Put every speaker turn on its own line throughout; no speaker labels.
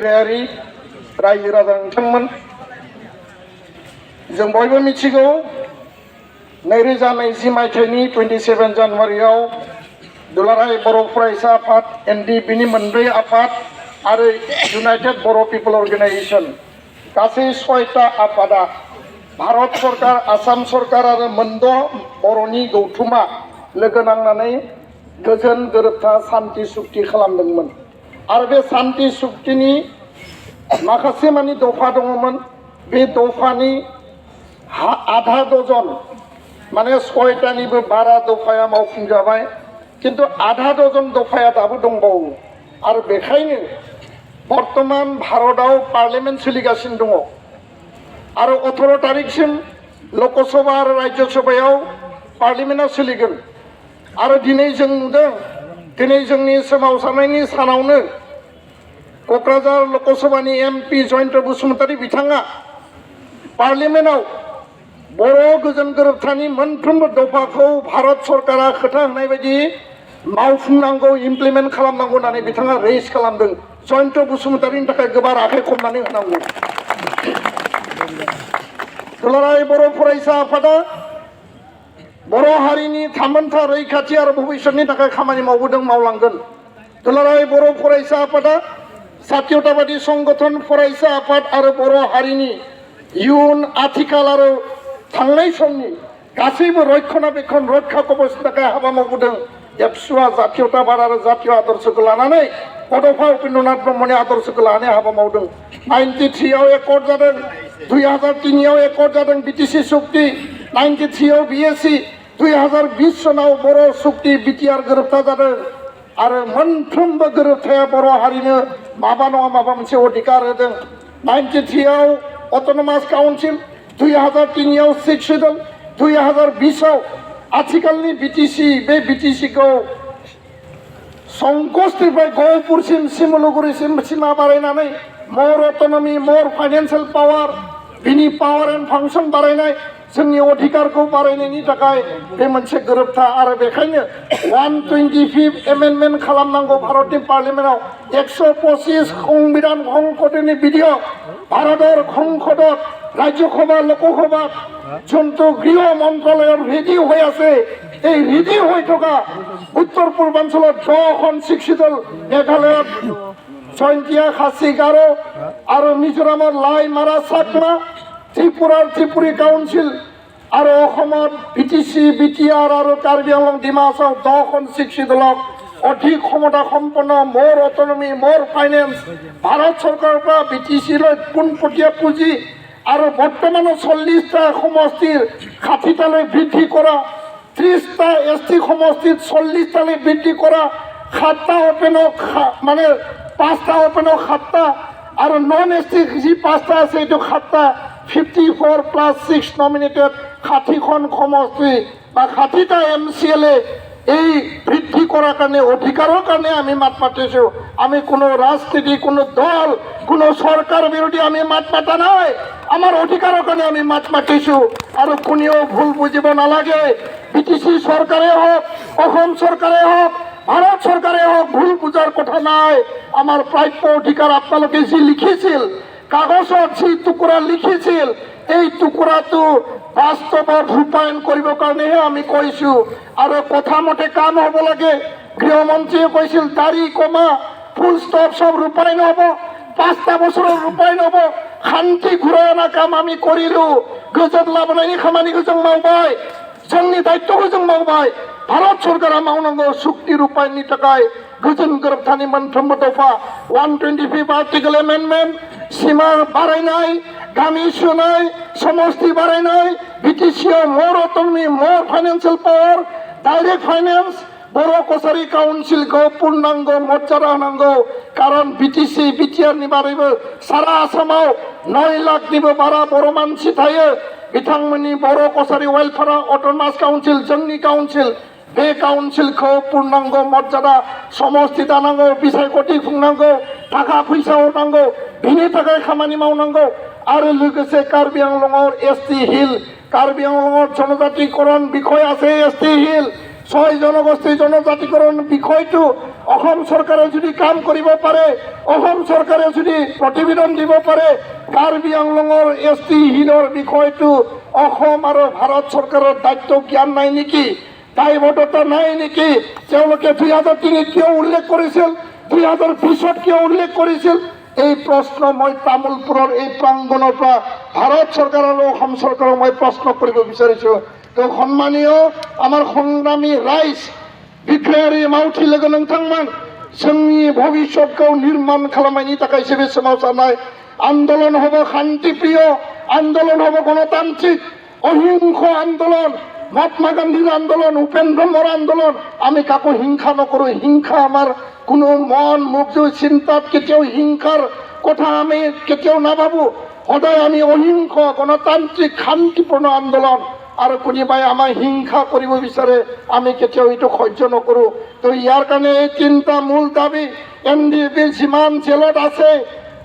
रायजो राजा नोंथांमोन जों बयबो मिथिगौ 2020 मायथाइनि 27 जानुवारियाव दुलाराय बर' फरायसा आफाद एनडिबिनि मोनब्रै आफाद आरो इउनाइटेड बर' पिपल अर्गेनाइजेशन गासै 6टा आफादा भारत सरकार आसाम सरकार आरो मोनद' बर'नि गौथुमा लोगो नांनानै गोजोन गोरोबथा शान्ति सुक्ति खालामदोंमोन आरो बे शान्ति सुक्तिनि माखासे मानि दफा दङमोन बे दफानि आधा डजन माने 6टानिबो बारा दफाया मावफुंजाबाय किन्तु आधा डजन दफाया दाबो दंबावो आरो बेखायनो बर्तमान भारतआव पार्लियामेन्ट सोलिगासिनो दङ आरो 18 तारिखसिम लकसभा आरो राज्य सभायाव पार्लियामेन्टआ सोलिगोन आरो दिनै जों नुदों दिनै जोंनि सोमावसारनायनि सानावनो क'क्राझार लकसभानि एमपि जयन्त बसुमतारी बिथाङा पार्लियामेन्टआव बर' गोजोन गोरोबथानि मोनफ्रोमबो दफाखौ भारत सरकारा खोथा होनाय बायदि मावफुंनांगौ इमप्लिमेन्ट खालामनांगौ होननानै बिथाङा रेज खालामदों जयन्त बसुमतारीनि थाखाय गोबार आखाइ खबनानै होनांगौ दुलाराय बर' फरायसा आफादा बर' हारिनि थामोनथा रैखाथि आरो भबिष्यतनि थाखाय खामानि मावबोदों मावलांगोन दुलाराय बर' फरायसा आफादा जातीयताबादी संगठन फरायसा आफाद आरो बर' हारिनि इयुन आथिखाल आरो थांनाय समनि गासैबो रक्षणाबेक्षण रक्षा कवचनि थाखाय हाबा मावबोदों एबसुआ जातीयताबाद आरो जातीय आदर्शखौ लानानै बड'फा उपेन्द्रनाथ ब्रह्मनि आदर्शखौ लानानै हाबा मावदों 93 आव एकर्ड जादों 2003 आव एकर्ड जादों बिटिसि सुक्ति 93 आव बिएसि 2020 सनाव बर' सुक्ति बिटिआर गोरोबथा जादों आरो मोनफ्रोमबो गोरोबथाया बर' हारिनो माबा नङा माबा मोनसे अधिकार होदों 93 आव अट'नमास काउन्सिल 2003 आव 6 शेड्युल 2020 आव आथिखालनि बिटिसि बे बिटिसिखौ संकसनिफ्राय गहपुरसिम सिमलुगुरिसिम सीमा बारायनानै मोर अट'नमि मोर फाइनेन्सियेल पावार बिनि पावार एन्ड फांसन बारायनाय जोंनि अधिकारखौ बारायनायनि थाखाय बे मोनसे गोरोबथा आरो बेखायनो 125 एमेन्डमेन्ट खालामनांगौ भारतनि पार्लियामेन्टआव 125 संबिधान সংশোধনী বিধেয়ক ভারতের সংসদত রাজ্যসভা লোকসভা যোনটো গৃহ মন্ত্ৰালয়ৰ ৰেডি হৈ আছে এই ৰেডি হৈ থকা উত্তৰ পূৰ্বাঞ্চলত 10খন শিক্ষিতল মেঘালয়ত জয়ন্তীয়া খাচী গাৰো আৰু মিজোৰামৰ লাই মাৰা চাকমা ত্ৰিপুৰাৰ ত্ৰিপুৰী কাউন্সিল আৰু অসমত বিটিচি বিটিআৰ আৰু কাৰ্বি আংলং ডিমা হাছাও 10খন শিক্ষিতলক অধিক ক্ষমতা সম্পন্ন মোৰ অট'নমি মোৰ ফাইনেন্স ভাৰত চৰকাৰৰ পৰা বিটিচিলৈ পোনপটীয়া পুঁজি আৰু বৰ্তমানৰ 40টা সমষ্টিৰ 60টালৈ বৃদ্ধি কৰা 30টা এছটি সমষ্টিত 40টালৈ বৃদ্ধি কৰা 7টা অপেনক মানে 5টা অপেনক 7টা আৰু নন এছটি যি 5টা আছে এইটো 7টা 54 + 6 নমিনেটেড 60খন সমষ্টি বা 60টা এমচিএলএ এই বৃদ্ধি করার কারণে অধিকারের কারণে আমি মাত মাতিছো আমি কোনো রাজনীতি কোনো দল কোনো সরকার বিরোধী আমি মাত মাতা নাই আমার অধিকারের কারণে আমি মাত মাতিছো আর কোনেও ভুল বুঝিব নালাগে বিটিসি সরকারে হোক অসম সরকারে হোক ভারত সরকারে হোক ভুল বুঝার কথা নাই আমার প্রাপ্য অধিকার আপনালোকে যি লিখিছিল কাগজত যি টুকুৰা লিখিছিল এই টুকুৰাটো বাস্তৱত ৰূপায়ণ কৰিবৰ কাৰণেহে আমি কৈছোঁ আৰু কথা মতে কাম হ'ব লাগে গৃহমন্ত্ৰীয়ে কৈছিল দাড়ি কমা ফুল ষ্টপ সব ৰূপায়ণ হ'ব 5টা বছৰৰ ৰূপায়ণ হ'ব শান্তি ঘূৰাই অনা কাম আমি কৰিলোঁ गोजोन लाबोनायनि खामानिखौ जों मावबाय जोंनि दायित्वखौ जों मावबाय भारत सरकारा मावनांगौ सुक्ति रूपायननि थाखाय गोजोन गोरोबथानि मोनफ्रोमबो दफा 125 आर्टिकल एमेन्डमेन्ट सीमा बारायनाय गामि सुनाय समष्टि बारायनाय बिटिसिआव मोर अट'नमि मोर फाइनेन्सियेल पावार डाइरेक्ट फाइनेन्स बर' कसारी काउन्सिलखौ पूर्णांग मर्यादा होनांगौ कारण बिटिसि बिटिआरनि बारैबो सारा आसामाव 9 लाखनिबो बारा बर' मानसि थायो बिथांमोननि बर' कसारी वेलफेयार अट'नमास काउन्सिल जोंनि काउन्सिल बे काउन्सिलखौ पूर्णांग मर्यादा समष्टि दानांगौ बिसायख'थि खुंनांगौ थाखा फैसा हरनांगौ बिनि थाखाय खामानि मावनांगौ आरो लोगोसे कार्बि आंलंआव एसटि हिल कार्बि आंलंआव जनजातिकरण বিষয় আছে एसटि हिल 6 জনগোষ্ঠী জনজাতিকরণ বিষয়টো অসম চৰকাৰে যদি কাম কৰিব পাৰে, অসম চৰকাৰে যদি প্ৰতিবেদন দিব পাৰে, কাৰ্বি আংলঙৰ ST হিলৰ বিষয়টো অসম আৰু ভাৰত চৰকাৰৰ দায়িত্ব জ্ঞান নাই নেকি, দায়বদ্ধতা নাই নেকি? তেওঁলোকে 2003 কিয় উল্লেখ কৰিছিল, 2020 কিয় উল্লেখ কৰিছিল? এই প্ৰশ্ন মই তামোলপুৰৰ এই প্ৰাংগণৰ পৰা ভাৰত চৰকাৰ আৰু অসম চৰকাৰক মই প্ৰশ্ন কৰিব বিচাৰিছোঁ। তো সন্মানীয় আমাৰ সংগ্ৰামী ৰাইজ, बिग्रायारि मावथि लोगो नोंथांमोन, जोंनि भबिष्यतखौ निर्माण खालामनायनि थाखाय बे सोमावसारनाय आन्दोलन हब शान्तिप्रिय आन्दोलन हब गणतान्त्रिक অহিংস আন্দোলন, মহাত্মা গান্ধীর আন্দোলন, উপেন ব্রহ্মর আন্দোলন। আমি কাকো হিংসা নকৰো, হিংসা আমাৰ কোনো মন মুখ চিন্তাত কেতিয়াও হিংসাৰ কথা আমি কেতিয়াও নাভাবো। সদায় আমি অহিংস গণতান্ত্ৰিক শান্তিপূৰ্ণ আন্দোলন, আৰু কোনোবাই আমাৰ হিংসা কৰিব বিচাৰে আমি কেতিয়াও এইটো সহ্য নকৰোঁ। তো ইয়াৰ কাৰণে এই তিনিটা মূল দাবী, NDP যিমান জেলত আছে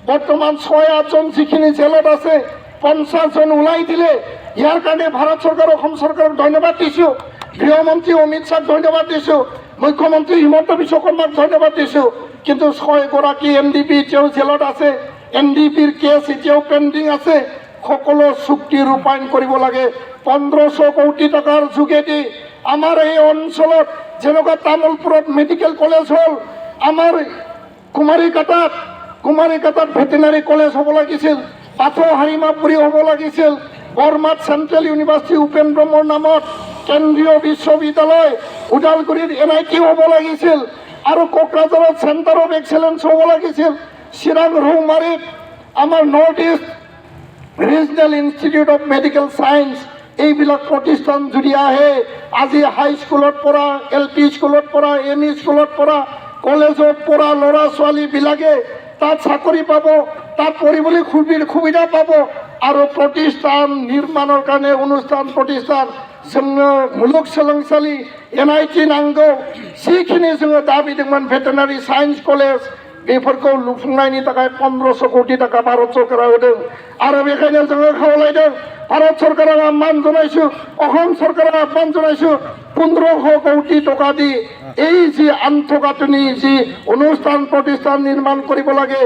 বৰ্তমান 6-8জন যিখিনি জেলত আছে 50জন ওলাই দিলে, ইয়াৰ কাৰণে ভাৰত চৰকাৰ অসম চৰকাৰক ধন্যবাদ দিছোঁ, গৃহমন্ত্ৰী অমিত শ্বাহক ধন্যবাদ দিছোঁ, মুখ্যমন্ত্ৰী হিমন্ত বিশ্ব শৰ্মাক ধন্যবাদ দিছোঁ। কিন্তু 6গৰাকী NDP এতিয়াও জেলত আছে, NDPৰ কেছ এতিয়াও পেণ্ডিং আছে। সকলো চুক্তি ৰূপায়ণ কৰিব লাগে। 1500 কোটি টকাৰ যোগেদি আমাৰ এই অঞ্চলত যেনেকুৱা তামোলপুৰত মেডিকেল কলেজ হ'ল, আমাৰ কুমাৰীকাটাত ভেটেনাৰী কলেজ হ'ব লাগিছিল, পাথৰ হাৰিমাপুৰী হ'ব লাগিছিল, বৰমাত চেণ্ট্ৰেল ইউনিভাৰ্চিটি উপেন ব্ৰহ্মৰ নামত কেন্দ্ৰীয় বিশ্ববিদ্যালয়, ওদালগুৰিত NIT হ'ব লাগিছিল, আৰু কোকৰাঝাৰত চেণ্টাৰ অফ এক্সেলেঞ্চ হ'ব লাগিছিল, চিৰাং ৰৌমাৰীত আমাৰ north East regional institute of medical science, এইবিলাক প্ৰতিষ্ঠান যদি আহে, আজি হাইস্কুলত পঢ়া, LP স্কুলত পঢ়া, ME স্কুলত পঢ়া, কলেজত পঢ়া ল'ৰা ছোৱালীবিলাকে তাত চাকৰি পাব, তাত পঢ়িবলৈ সুবিধা পাব, আৰু প্ৰতিষ্ঠান নিৰ্মাণৰ কাৰণে অনুষ্ঠান প্ৰতিষ্ঠান जोंनो मुलुगसोलोंसालि NIT नांगौ, जिखिनि जोङो दाबि दंमोन भेटेनारि साइन्स कलेज बेफोरखौ लुफुंनायनि थाखाय 1500 कोटी टाका भारत सरकारा होदों। आरो बेखायनो जोङो खावलायदों, भारत सरकारा मान जनायছোঁ, অসম सरकारा मान जनायছোঁ, 1500 कोटी टका দি এই যে আন্তঃগাঁথনি যে অনুষ্ঠান প্ৰতিষ্ঠান নিৰ্মাণ কৰিব লাগে,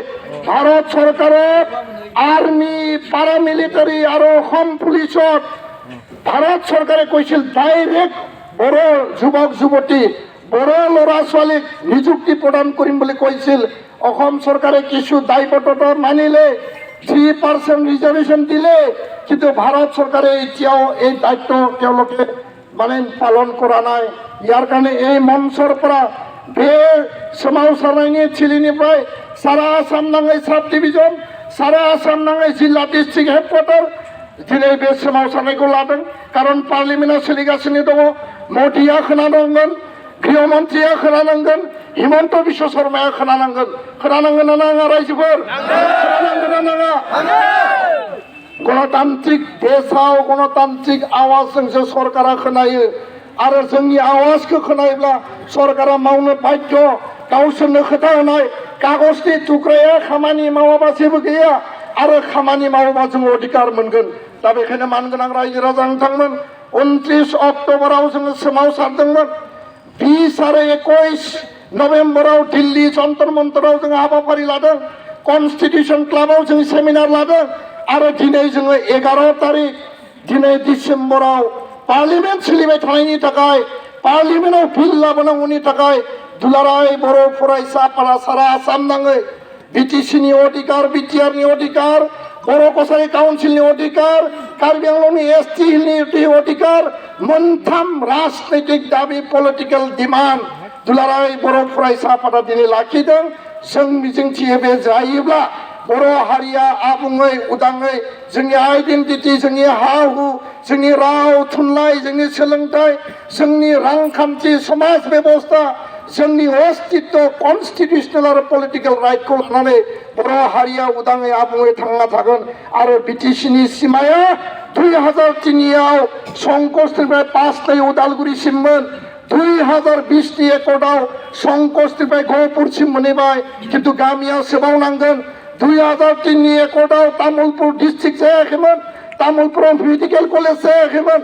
ভাৰত চৰকাৰৰ আৰ্মি পাৰামিলিটাৰী আৰু অসম পুলিচত ভাৰত চৰকাৰে কৈছিল ডাইৰেক্ট বড়ো যুৱক যুৱতী বড়ো ল'ৰা ছোৱালীক নিযুক্তি প্ৰদান কৰিম বুলি কৈছিল। অসম চৰকাৰে কিছু দায়বদ্ধতা মানিলে, 3% ৰিজাৰ্ভেশ্যন দিলে, কিন্তু ভাৰত চৰকাৰে এতিয়াও এই দায়িত্ব তেওঁলোকে পালন কৰা নাই। ইয়াৰ কাৰণে এই মঞ্চৰ পৰা बे सोमावसारनायनि थिलिनिफ्राय सारा आसाम नाङै साब डिभिजन, सारा आसाम नाङै जिल्ला डिस्ट्रिक्ट हेडक्वार्टार दिनै बे सोमावसारनायखौ लादों। कारण पार्लिमेन्टआ सोलिगासिनो दङ, मदिया खोनानांगोन, गृहमन्त्रीया खोनानांगोन, हिमन्त बिश्व शर्माया खोनानांगोन। खोनानांगोन ना नाङा रायजोफोर? खोनानांगोन ना नाङा? गणतान्त्रिक देशआव गणतान्त्रिक आवाजजोंसो सरकारा खोनायो, आरो जोंनि आवाजखौ खोनायोब्ला सरकारा मावनो बाध्य। गावसोरनो खोथा होनाय कागजनि थुख्राया खामानि मावाबा जेबो गैया, आरो खामानि मावोबा जों अधिकार मोनगोन। दा बेखायनो मानगोनां रायजो राजा नोंथांमोन, 29 अक्ट'बराव जोङो सोमावसारदोंमोन, 20 आरो 21 नभेम्बराव दिल्ली जन्तर मन्तराव जों हाबाफारि लादों, कनस्टिटिउसन क्लाबाव जों सेमिनार लादों, आरो दिनै जोङो 11 तारिख दिनै डिसेम्बराव पार्लिमेन्ट सोलिबाय थानायनि थाखाय, पार्लिमेन्टआव बिल लाबोनांगौनि थाखाय दुलाराय बर' फरायसाफोरा सारा आसाम नाङै BTCनि अधिकार, BTRनि अधिकार, बर' कसारि काउन्सिलनि अधिकार, कार्बि आंलंनि ST हिलनि अधिकार, मोनथाम राजनैतिक दाबि पलिटिकेल डिमान्ड दुलाराय बर' फरायसाफोरा दिनै लाखिदों। जों मिजिंथियो बे जायोब्ला बर' हारिया आबुङै उदाङै जोंनि आइडेन्टिटि, जोंनि हा हु, जोंनि राव थुनलाइ, जोंनि सोलोंथाइ, जोंनि रांखान्थि समाज बेबस्था, जोंनि अस्तित्व कनस्टिटिउसनेल आरो पलिटिकेल राइटखौ लानानै बर' हारिया उदाङै आबुङै थांना थागोन। आरो BTCनि सिमाया 2003आव संकसनिफ्राय 5 उदालगुरिसिममोन, 2020नि एकर्डआव संकसनिफ्राय गहपुरसिम मोनहैबाय, खिन्थु गामिया सोबावनांगोन। 2003नि एकर्डआव तामुलपुर डिस्ट्रिक्ट जायाखैमोन, तामुलपुराव मेडिकेल कलेज जायाखैमोन,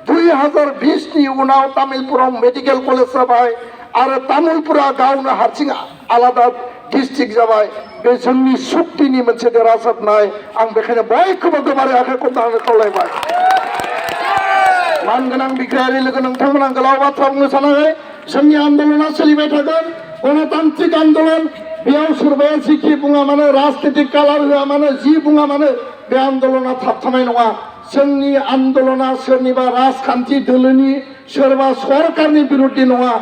2020नि उनाव तामुलपुराव मेडिकेल कलेज जाबाय, आरो तामुलपुरा गावनो हारसिं आलादा डिस्ट्रिक्ट जाबाय बे जोंनि शक्तिनि मोनसे देरहासारनाय आं बेखायनो बयखौबो गोबारै आखाइ खबनानै खावलायबाय मानगोनां बिग्रायारि लोगो नोंथांमोना गोलाव बाथ्रा बुंनो सानाखै जोंनि आन्दोलना सोलिबाय थागोन गणतान्त्रिक आन्दोलन बेयाव सोरबाया जिखि बुङा मानो राजनीतिक कालार होआ मानो जि बुङा मानो बे आन्दोलना थाबथानाय नङा जोंनि आन्दोलना सोरनिबा राजखान्थि दोलोनि सोरबा सरकारनि बिरुद्ध नङा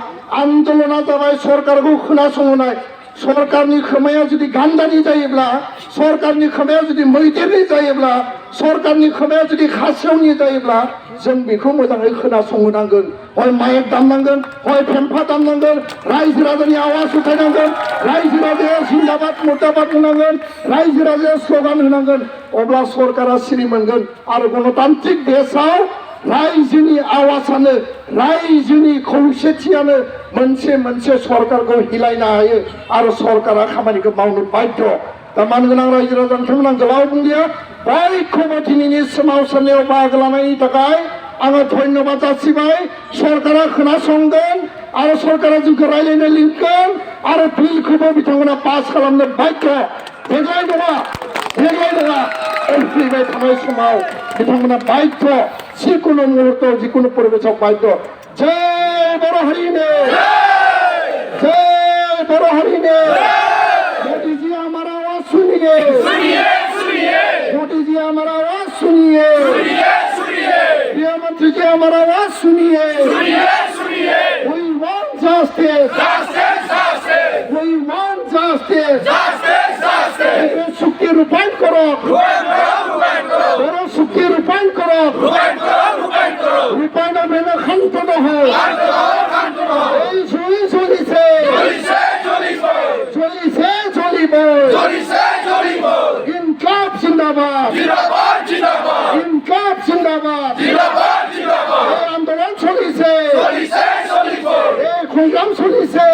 आन्दोलना जाबाय सरकारखौ खोनासंहोनाय सरकारनि खोमाया जुदि गान्दानि जायोब्ला सरकारनि खोमाया जुदि मैदेरनि जायोब्ला सरकारनि खोमाया जुदि खासेवनि जायोब्ला जों बेखौ मोजाङै खोनासंहोनांगोन हय माइक दामनांगोन हय फेम्फा दामनांगोन रायजो राजानि आवाज उठायनांगोन रायजो राजाया जिन्दाबाद मुर्दाबाद होनांगोन रायजो राजाया स्लगान होनांगोन अब्ला सरकारा सिरि मोनगोन आरो गणतान्त्रिक देशआव रायजोनि आवाजानो रायजोनि खौसेथियानो मोनसे सरकारखौ हिलायनो हायो आरो सरकारा खामानिखौ मावनो बाध्य दा मानगोनां रायजो राजा नोंथांमोना गोलाव बुंलिया बयखौबो दिनैनि सोमावसारनायाव बाहागो लानायनि थाखाय आङो धन्यबाद जासिबाय सरकारा खोनासंगोन आरो सरकारा जोंखौ रायलायनो लिंगोन आरो बिलखौबो बिथांमोना पास खालामनो बाध्य देग्लाय नङा फैबाय थानाय समाव बिथांमोना बाध्य जिकुनु मुहूर्तआव जिकुनु परिबेशआव बाध्य जय बर' हारिनो जय बर' हारिनो मोदी जी हमारा आवाज सुनिए मोदी जी हमारा आवाज सुनिए गृहमंत्री जी हमारा आवाज सुनिए We want justice. We want justice. শক্তি রূপায়ণ করো বড় শক্তি রূপায়ণ করো রূপায়ণ মেনে শান্ত নহয় এই চলিছে ইনকাব জিন্দাবাদ ইনকাব জিন্দাবাদ এই আন্দোলন চলিছে এই সংগ্রাম চলিছে